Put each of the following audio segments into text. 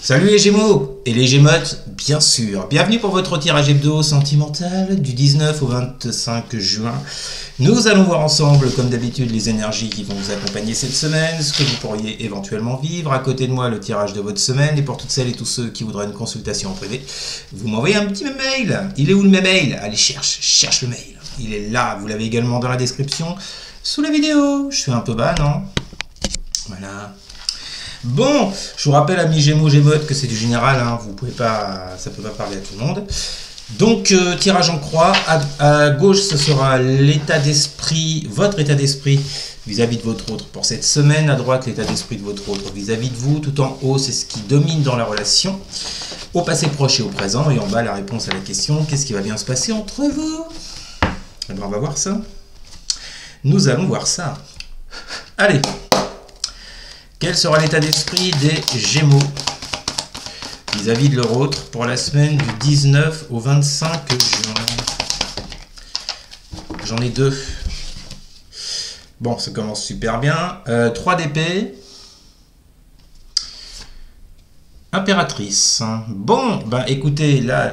Salut les Gémeaux et les Gémotes, bien sûr. Bienvenue pour votre tirage hebdo sentimental du 19 au 25 juin. Nous allons voir ensemble, comme d'habitude, les énergies qui vont vous accompagner cette semaine, ce que vous pourriez éventuellement vivre. À côté de moi, le tirage de votre semaine. Et pour toutes celles et tous ceux qui voudraient une consultation en privé, vous m'envoyez un petit mail. Il est où le mail? Allez, cherche le mail. Il est là, vous l'avez également dans la description, sous la vidéo. Je suis un peu bas, non? Voilà. Bon, je vous rappelle, amis Gémeaux, Gémotes, que c'est du général, hein, vous pouvez pas, ça peut pas parler à tout le monde. Donc, tirage en croix, à gauche, ce sera l'état d'esprit, votre état d'esprit vis-à-vis de votre autre pour cette semaine, à droite, l'état d'esprit de votre autre vis-à-vis de vous, tout en haut, c'est ce qui domine dans la relation, au passé proche et au présent, et en bas, la réponse à la question, qu'est-ce qui va bien se passer entre vous? Eh bien, on va voir ça. Nous allons voir ça. Allez. Quel sera l'état d'esprit des Gémeaux vis-à-vis de leur autre pour la semaine du 19 au 25 juin? J'en ai deux. Bon, ça commence super bien. 3 d'épée. Impératrice. Bon, ben écoutez, là,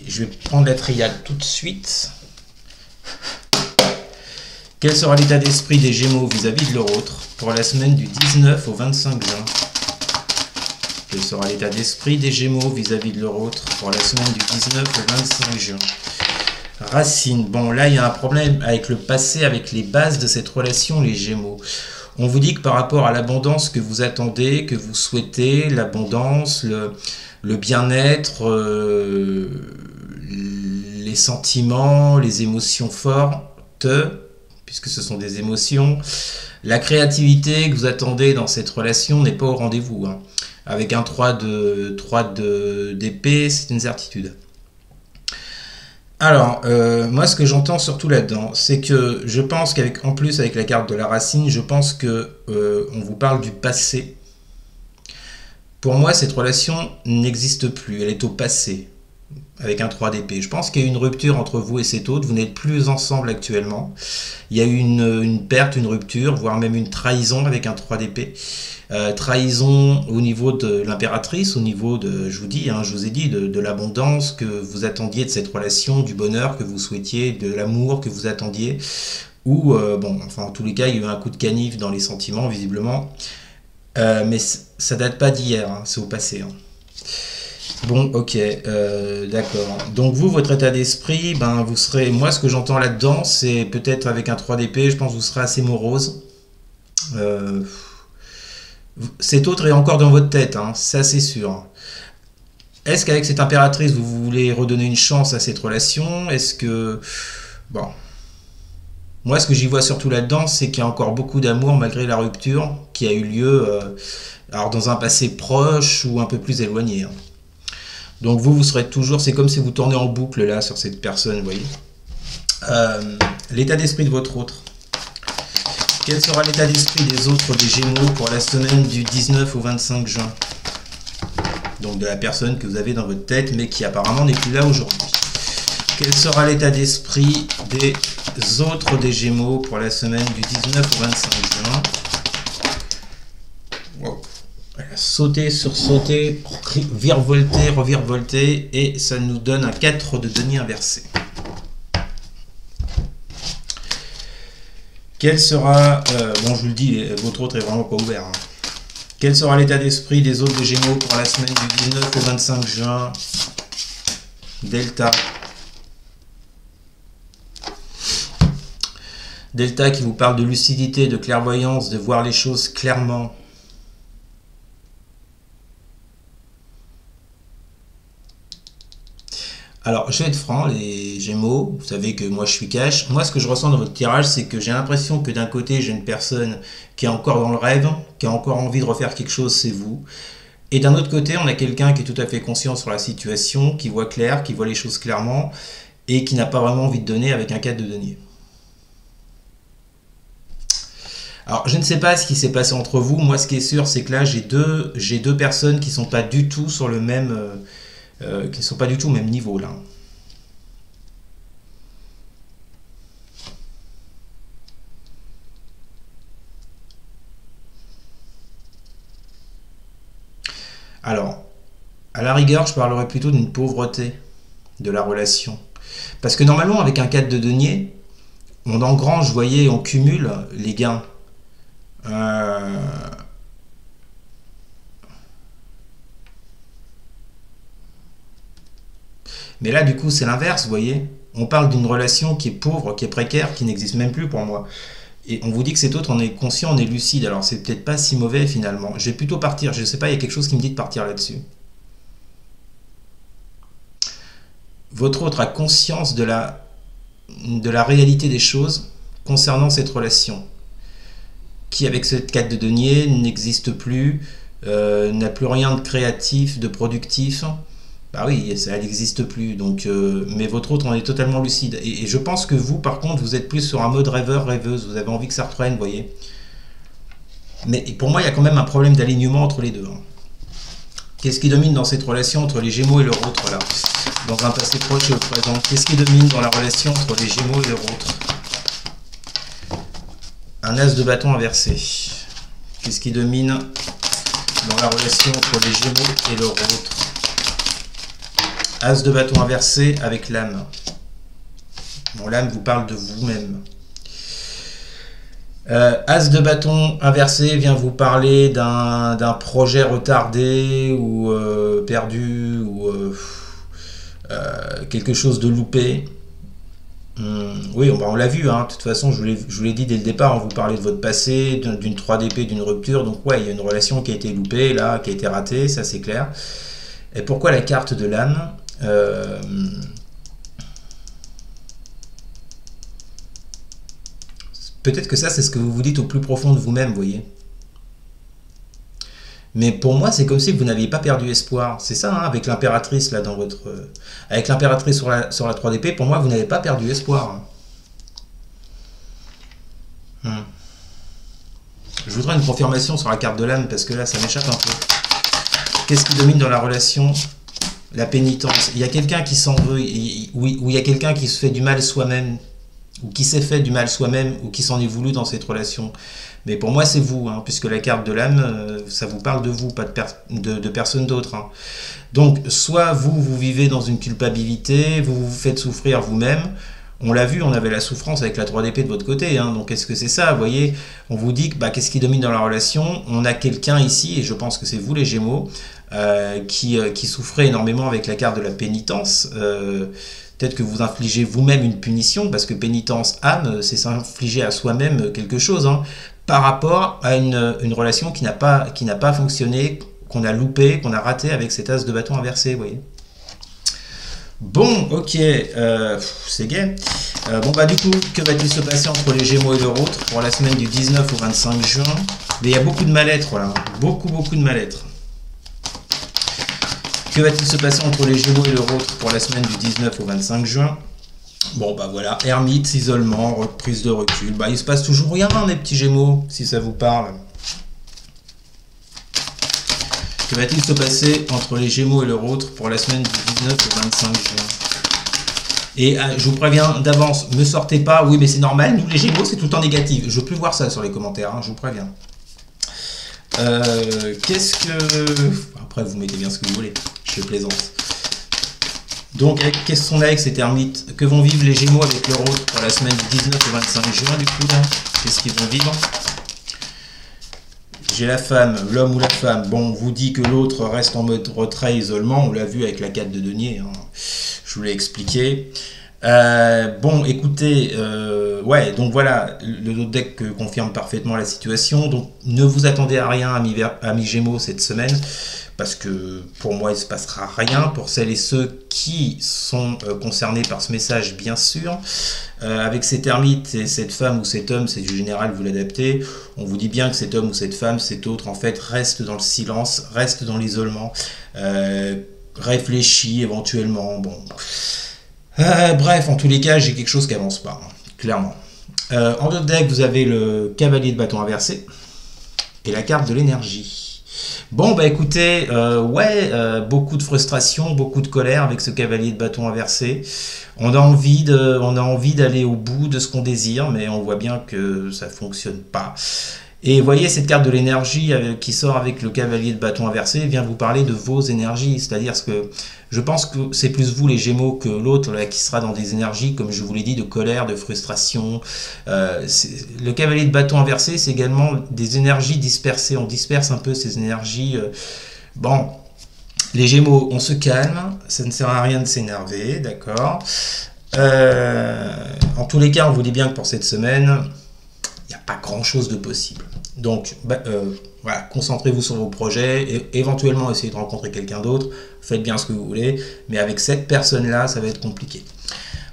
je vais prendre la triade tout de suite. Quel sera l'état d'esprit des Gémeaux vis-à-vis de leur autre pour la semaine du 19 au 25 juin? Quel sera l'état d'esprit des Gémeaux vis-à-vis de leur autre pour la semaine du 19 au 25 juin? Racine. Bon, là, il y a un problème avec le passé, avec les bases de cette relation, les Gémeaux. On vous dit que par rapport à l'abondance que vous attendez, que vous souhaitez, l'abondance, le bien-être, les sentiments, les émotions fortes, puisque ce sont des émotions. La créativité que vous attendez dans cette relation n'est pas au rendez-vous. Hein. Avec un 3 d'épée, c'est une certitude. Alors, moi, ce que j'entends surtout là-dedans, c'est que je pense qu'en plus, avec la carte de la racine, je pense que on vous parle du passé. Pour moi, cette relation n'existe plus, elle est au passé. Avec un 3 d'épée. Je pense qu'il y a eu une rupture entre vous et cet autre. Vous n'êtes plus ensemble actuellement. Il y a eu une perte, une rupture, voire même une trahison avec un 3 d'épée. Trahison au niveau de l'impératrice, au niveau de, je vous dis, hein, je vous ai dit, de l'abondance que vous attendiez de cette relation, du bonheur que vous souhaitiez, de l'amour que vous attendiez. Ou, bon, enfin, en tous les cas, il y a eu un coup de canif dans les sentiments, visiblement. Mais ça date pas d'hier, hein, c'est au passé. Hein. Bon, ok, d'accord. Donc vous, votre état d'esprit, ben vous serez... Moi, ce que j'entends là-dedans, c'est peut-être avec un 3 d'épée, je pense que vous serez assez morose. Euh, Cet autre est encore dans votre tête, hein, ça c'est sûr. Est-ce qu'avec cette impératrice, vous voulez redonner une chance à cette relation? Est-ce que... Bon. Moi, ce que j'y vois surtout là-dedans, c'est qu'il y a encore beaucoup d'amour malgré la rupture qui a eu lieu, alors dans un passé proche ou un peu plus éloigné. Hein. Donc vous serez toujours, c'est comme si vous tournez en boucle là sur cette personne, vous voyez. L'état d'esprit de votre autre. Quel sera l'état d'esprit des autres des Gémeaux pour la semaine du 19 au 25 juin? Donc de la personne que vous avez dans votre tête, mais qui apparemment n'est plus là aujourd'hui. Quel sera l'état d'esprit des autres des Gémeaux pour la semaine du 19 au 25 juin? Wow. Sauter, sursauter, virevolter, revirevolter, et ça nous donne un 4 de denier inversé. Quel sera, bon je vous le dis, votre autre est vraiment pas ouvert. Hein. Quel sera l'état d'esprit des autres Gémeaux pour la semaine du 19 au 25 juin? Delta. Delta qui vous parle de lucidité, de clairvoyance, de voir les choses clairement. Alors, je vais être franc, les Gémeaux, vous savez que moi je suis cash. Moi, ce que je ressens dans votre tirage, c'est que j'ai l'impression que d'un côté, j'ai une personne qui est encore dans le rêve, qui a encore envie de refaire quelque chose, c'est vous. Et d'un autre côté, on a quelqu'un qui est tout à fait conscient sur la situation, qui voit clair, qui voit les choses clairement, et qui n'a pas vraiment envie de donner avec un 4 de denier. Alors, je ne sais pas ce qui s'est passé entre vous. Moi, ce qui est sûr, c'est que là, j'ai deux personnes qui ne sont pas du tout sur le même... qui ne sont pas du tout au même niveau là. Alors, À la rigueur, je parlerais plutôt d'une pauvreté de la relation. Parce que normalement, avec un 4 de denier, on engrange, vous voyez, on cumule les gains. Euh, Mais là, du coup, c'est l'inverse, vous voyez. On parle d'une relation qui est pauvre, qui est précaire, qui n'existe même plus pour moi. Et on vous dit que cet autre, on est conscient, on est lucide. Alors, c'est peut-être pas si mauvais finalement. Je vais plutôt partir. Je sais pas, il y a quelque chose qui me dit de partir là-dessus. Votre autre a conscience de la réalité des choses concernant cette relation, qui, avec cette 4 de denier, n'existe plus, n'a plus rien de créatif, de productif. Bah oui, ça n'existe plus. Donc, mais votre autre, on est totalement lucide. Et je pense que vous, par contre, vous êtes plus sur un mode rêveur, rêveuse. Vous avez envie que ça reprenne, vous voyez. Mais pour moi, il y a quand même un problème d'alignement entre les deux, hein. Qu'est-ce qui domine dans cette relation entre les Gémeaux et leur autre, là, dans un passé proche et au présent? Qu'est-ce qui domine dans la relation entre les Gémeaux et leur autre? Un as de bâton inversé. Qu'est-ce qui domine dans la relation entre les Gémeaux et leur autre? As de bâton inversé avec l'âme. Bon, l'âme vous parle de vous-même. As de bâton inversé vient vous parler d'un projet retardé ou perdu ou quelque chose de loupé. Oui, on l'a vu, hein. De toute façon, je vous l'ai dit dès le départ, on vous parlait de votre passé, d'une 3DP, d'une rupture. Donc ouais, il y a une relation qui a été loupée, là, qui a été ratée, ça c'est clair. Et pourquoi la carte de l'âme? Peut-être que ça, c'est ce que vous vous dites au plus profond de vous-même, vous voyez. Mais pour moi, c'est comme si vous n'aviez pas perdu espoir. C'est ça, hein, avec l'impératrice, là, dans votre... avec l'impératrice sur la 3DP, pour moi, vous n'avez pas perdu espoir. Je voudrais une confirmation sur la carte de l'âme, parce que là, ça m'échappe un peu. Qu'est-ce qui domine dans la relation? La pénitence. Il y a quelqu'un qui s'en veut, ou il y a quelqu'un qui se fait du mal soi-même, ou qui s'est fait du mal soi-même, ou qui s'en est voulu dans cette relation. Mais pour moi, c'est vous, hein, puisque la carte de l'âme, ça vous parle de vous, pas de personne d'autre, hein. Donc, soit vous vivez dans une culpabilité, vous vous faites souffrir vous-même. On l'a vu, on avait la souffrance avec la 3DP de votre côté, hein. Donc est-ce que c'est ça? Vous voyez, on vous dit que qu'est-ce qui domine dans la relation? On a quelqu'un ici, et je pense que c'est vous les Gémeaux, qui souffrez énormément avec la carte de la pénitence. Peut-être que vous infligez vous-même une punition, parce que pénitence, âme, c'est s'infliger à soi-même quelque chose, hein, par rapport à une relation qui n'a pas fonctionné, qu'on a loupé, qu'on a raté avec cet as de bâton inversé, vous voyez. Bon, ok, c'est gay. Bon, du coup, que va-t-il se passer entre les Gémeaux et leur autre pour la semaine du 19 au 25 juin? Mais il y a beaucoup de mal-être, là. Beaucoup de mal-être. Que va-t-il se passer entre les Gémeaux et leur autre pour la semaine du 19 au 25 juin? Bon, voilà, ermite, isolement, prise de recul. Il se passe toujours rien, les petits Gémeaux, si ça vous parle. Que va-t-il se passer entre les Gémeaux et leur autre pour la semaine du 19 au 25 juin? Et je vous préviens d'avance, ne sortez pas, oui mais c'est normal, nous les Gémeaux c'est tout le temps négatif. Je veux plus voir ça sur les commentaires, hein, je vous préviens. Qu'est-ce que... Après vous mettez bien ce que vous voulez, je plaisante. Donc qu'est-ce qu'on a avec cet ermite? Que vont vivre les Gémeaux avec leur autre pour la semaine du 19 au 25 juin du coup là? Qu'est-ce qu'ils vont vivre? J'ai la femme, l'homme ou la femme. Bon, on vous dit que l'autre reste en mode retrait, isolement. On l'a vu avec la 4 de denier, hein. Je vous l'ai expliqué. Bon, écoutez, ouais, donc voilà, le deck confirme parfaitement la situation. Donc, ne vous attendez à rien, amis Gémeaux, cette semaine, parce que pour moi, il ne se passera rien. Pour celles et ceux qui sont concernés par ce message, bien sûr. Avec cet ermite et cette femme ou cet homme, c'est du général, vous l'adaptez. On vous dit bien que cet homme ou cette femme, cet autre, en fait, reste dans le silence, reste dans l'isolement, réfléchit éventuellement. Bon. Bref, en tous les cas, j'ai quelque chose qui avance pas, hein, clairement. En d'autres deck, vous avez le cavalier de bâton inversé et la carte de l'énergie. Bon, écoutez, beaucoup de frustration, beaucoup de colère avec ce cavalier de bâton inversé. On a envie d'aller au bout de ce qu'on désire, mais on voit bien que ça fonctionne pas. Et voyez, cette carte de l'énergie qui sort avec le cavalier de bâton inversé vient vous parler de vos énergies. C'est-à-dire que je pense que c'est plus vous les Gémeaux que l'autre qui sera dans des énergies, comme je vous l'ai dit, de colère, de frustration. Le cavalier de bâton inversé, c'est également des énergies dispersées. On disperse un peu ces énergies. Bon, les Gémeaux, on se calme, ça ne sert à rien de s'énerver, d'accord. En tous les cas, on vous dit bien que pour cette semaine, il n'y a pas grand-chose de possible. Donc, voilà, concentrez-vous sur vos projets, et éventuellement essayez de rencontrer quelqu'un d'autre, faites bien ce que vous voulez, mais avec cette personne-là, ça va être compliqué.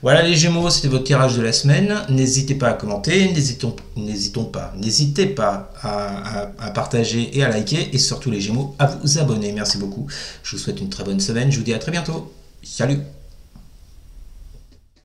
Voilà les Gémeaux, c'était votre tirage de la semaine. N'hésitez pas à commenter, n'hésitez pas à partager et à liker, et surtout les Gémeaux, à vous abonner. Merci beaucoup, je vous souhaite une très bonne semaine, je vous dis à très bientôt. Salut!